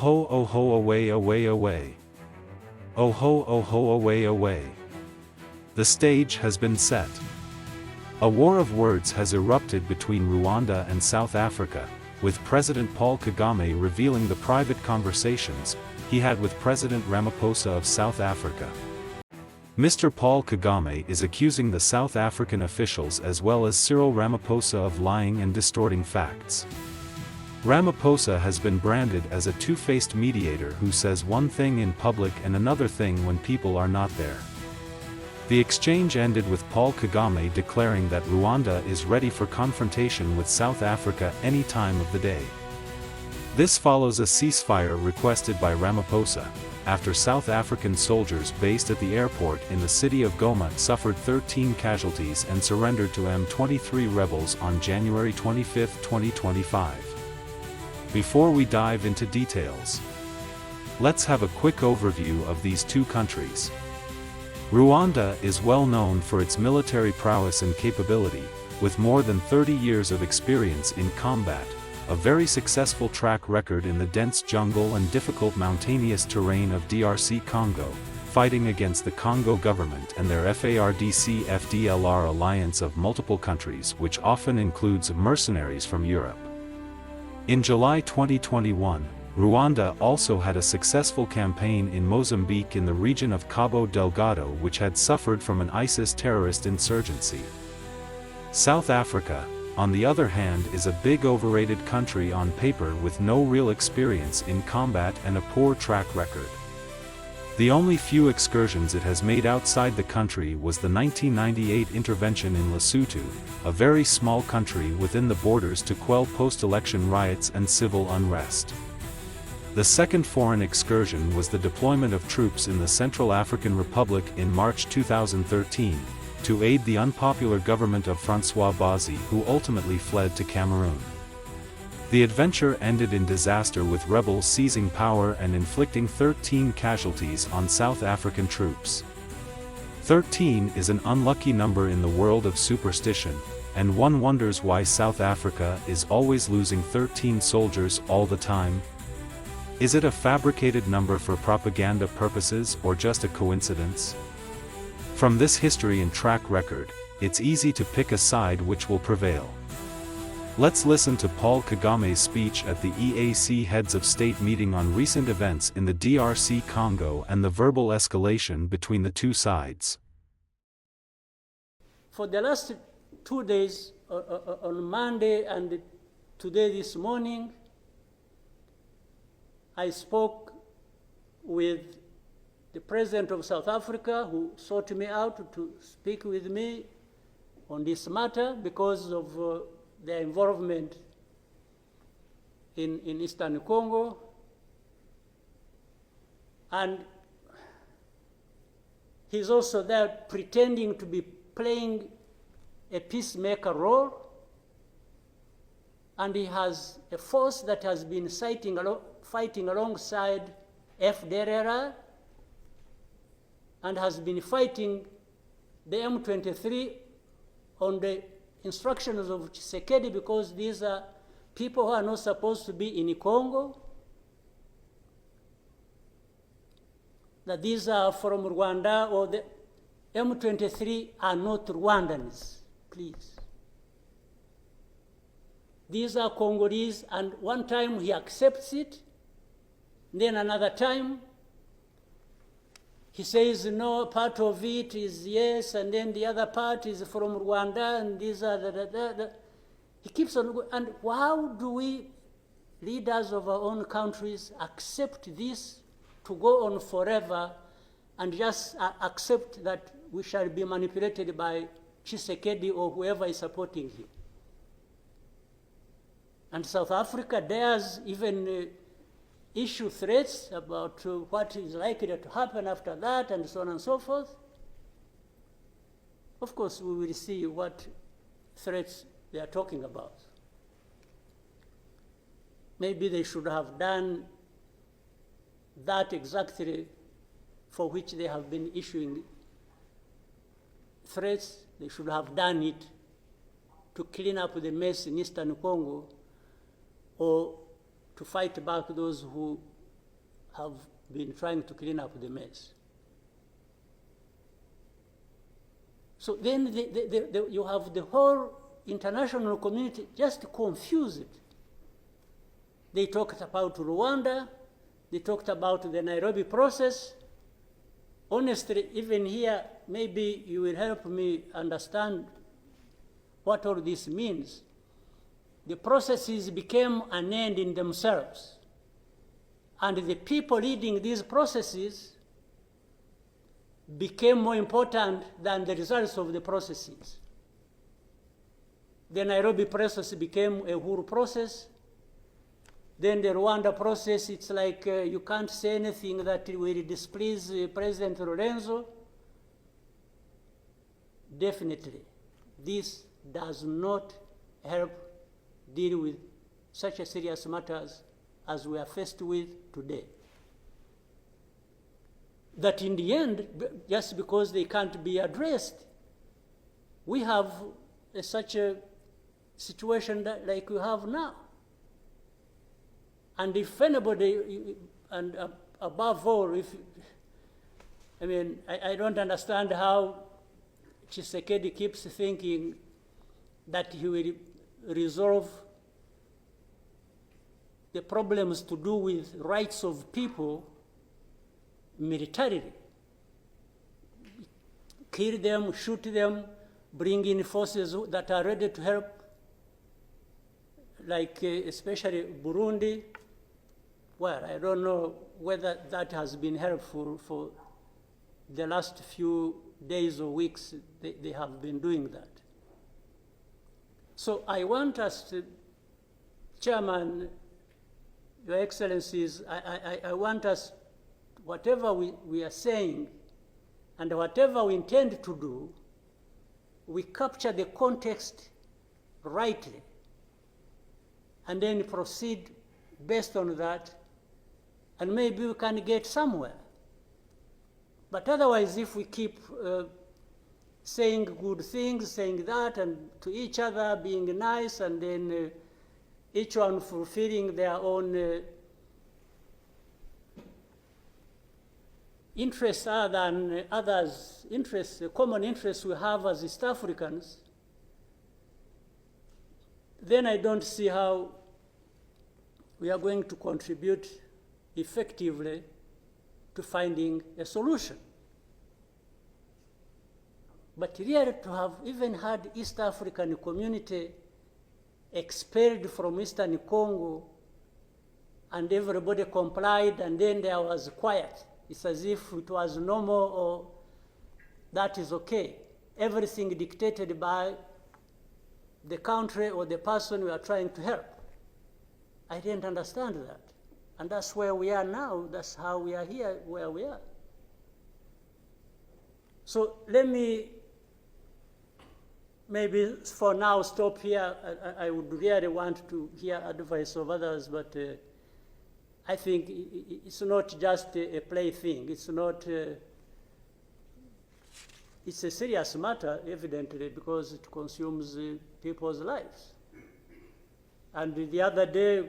oh ho, away, away, away. Oh ho, away, away. The stage has been set. A war of words has erupted between Rwanda and South Africa, with President Paul Kagame revealing the private conversations he had with President Ramaphosa of South Africa. Mr. Paul Kagame is accusing the South African officials as well as Cyril Ramaphosa of lying and distorting facts. Ramaphosa has been branded as a two-faced mediator who says one thing in public and another thing when people are not there. The exchange ended with Paul Kagame declaring that Rwanda is ready for confrontation with South Africa any time of the day. This follows a ceasefire requested by Ramaphosa, after South African soldiers based at the airport in the city of Goma suffered 13 casualties and surrendered to M23 rebels on January 25, 2025. Before we dive into details, let's have a quick overview of these two countries. Rwanda is well known for its military prowess and capability, with more than 30 years of experience in combat, a very successful track record in the dense jungle and difficult mountainous terrain of DRC Congo, fighting against the Congo government and their FARDC-FDLR alliance of multiple countries, which often includes mercenaries from Europe. In July 2021, Rwanda also had a successful campaign in Mozambique in the region of Cabo Delgado, which had suffered from an ISIS terrorist insurgency. South Africa, on the other hand, is a big overrated country on paper with no real experience in combat and a poor track record. The only few excursions it has made outside the country was the 1998 intervention in Lesotho, a very small country within the borders, to quell post-election riots and civil unrest. The second foreign excursion was the deployment of troops in the Central African Republic in March 2013, to aid the unpopular government of François Bozié, who ultimately fled to Cameroon. The adventure ended in disaster, with rebels seizing power and inflicting 13 casualties on South African troops. 13 is an unlucky number in the world of superstition, and one wonders why South Africa is always losing 13 soldiers all the time. Is it a fabricated number for propaganda purposes or just a coincidence? From this history and track record, it's easy to pick a side which will prevail. Let's listen to Paul Kagame's speech at the EAC Heads of State meeting on recent events in the DRC Congo and the verbal escalation between the two sides. For the last 2 days, on Monday and today this morning, I spoke with the President of South Africa, who sought me out to speak with me on this matter because of their involvement in Eastern Congo. And he's also there pretending to be playing a peacemaker role. And he has a force that has been fighting alongside FDLR and has been fighting the M23 on the instructions of Tshisekedi, because these are people who are not supposed to be in Congo, that these are from Rwanda, or the M23 are not Rwandans, please. These are Congolese, and one time he accepts it, then another time he says no, part of it is yes, and then the other part is from Rwanda, and these are he keeps on going. And how do we, leaders of our own countries, accept this to go on forever and just accept that we shall be manipulated by Tshisekedi or whoever is supporting him? And South Africa dares even issue threats about what is likely to happen after that, and so on and so forth. Of course, we will see what threats they are talking about. Maybe they should have done that exactly for which they have been issuing threats. They should have done it to clean up the mess in Eastern Congo, or to fight back those who have been trying to clean up the mess. So then you have the whole international community just confused. They talked about Rwanda, they talked about the Nairobi process. Honestly, even here, maybe you will help me understand what all this means. The processes became an end in themselves. And the people leading these processes became more important than the results of the processes. The Nairobi process became a Uhuru process. Then the Rwanda process, it's like you can't say anything that will displease President Lorenzo. Definitely, this does not help deal with such a serious matters as we are faced with today. That in the end, just because they can't be addressed, we have such a situation that, like we have now. And if anybody, and above all, I don't understand how Tshisekedi keeps thinking that he will resolve the problems to do with rights of people militarily. Kill them, shoot them, bring in forces that are ready to help, like especially Burundi. Well, I don't know whether that has been helpful for the last few days or weeks. They have been doing that. So I want us to, Chairman, Your Excellencies, I want us, whatever we are saying and whatever we intend to do, we capture the context rightly and then proceed based on that, and maybe we can get somewhere. But otherwise, if we keep saying good things, saying that, and to each other, being nice, and then each one fulfilling their own interests other than others' interests, the common interests we have as East Africans, then I don't see how we are going to contribute effectively to finding a solution. But really, to have even had East African community expelled from Eastern Congo and everybody complied and then there was quiet. It's as if it was normal or that is okay. Everything dictated by the country or the person we are trying to help. I didn't understand that. And that's where we are now. That's how we are here, where we are. So let me maybe for now stop here. I would really want to hear advice of others, but I think it's not just a plaything. It's not, it's a serious matter, evidently, because it consumes people's lives. And the other day,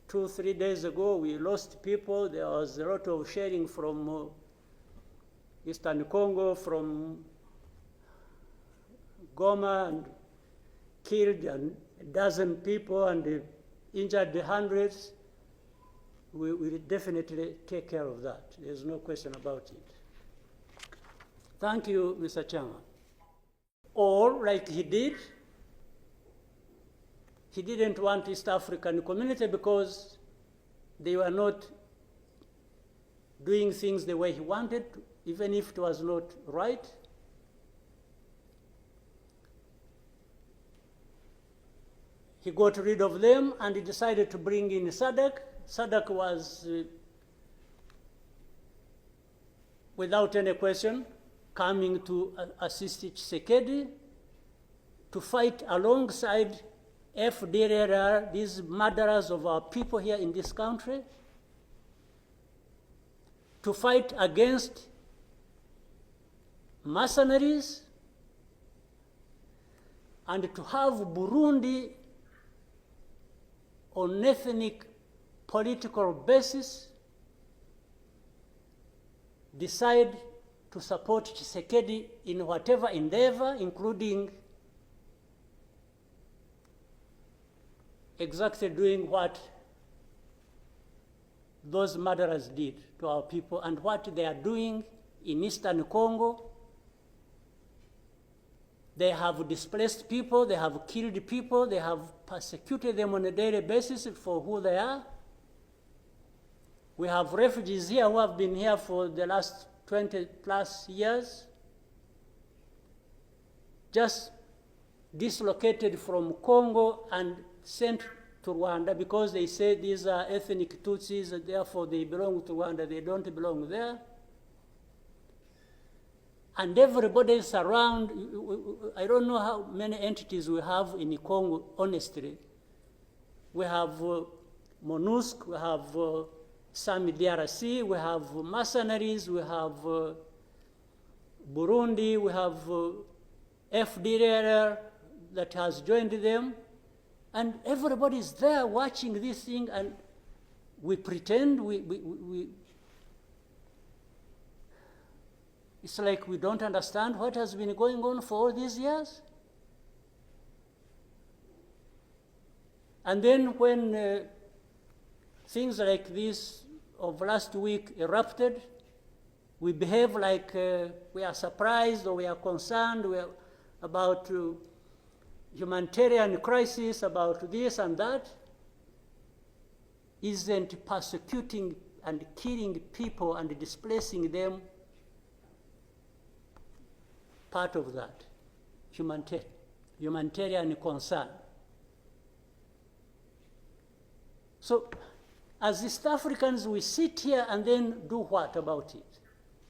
2-3 days ago, we lost people. There was a lot of sharing from Eastern Congo, from Goma, and killed a dozen people and injured hundreds. We will definitely take care of that. There's no question about it. Thank you, Mr. Chairman. Or, like he did, he didn't want East African community because they were not doing things the way he wanted, even if it was not right. He got rid of them and he decided to bring in SADC. SADC was, without any question, coming to assist Tshisekedi to fight alongside FDLR, these murderers of our people here in this country, to fight against mercenaries, and to have Burundi on ethnic political basis decide to support Tshisekedi in whatever endeavor, including exactly doing what those murderers did to our people and what they are doing in Eastern Congo. They have displaced people, they have killed people, they have persecuted them on a daily basis for who they are. We have refugees here who have been here for the last 20 plus years, just dislocated from Congo and sent to Rwanda because they say these are ethnic Tutsis, and therefore they belong to Rwanda, they don't belong there. And everybody is around. I don't know how many entities we have in Congo, honestly. We have MONUSC, we have SAMI DRC, we have mercenaries, we have Burundi, we have FDLR that has joined them. And everybody is there watching this thing, and we pretend it's like we don't understand what has been going on for all these years. And then when things like this of last week erupted, we behave like we are surprised or we are concerned about humanitarian crisis, about this and that. Isn't persecuting and killing people and displacing them part of that humanitarian concern? So as East Africans, we sit here and then do what about it?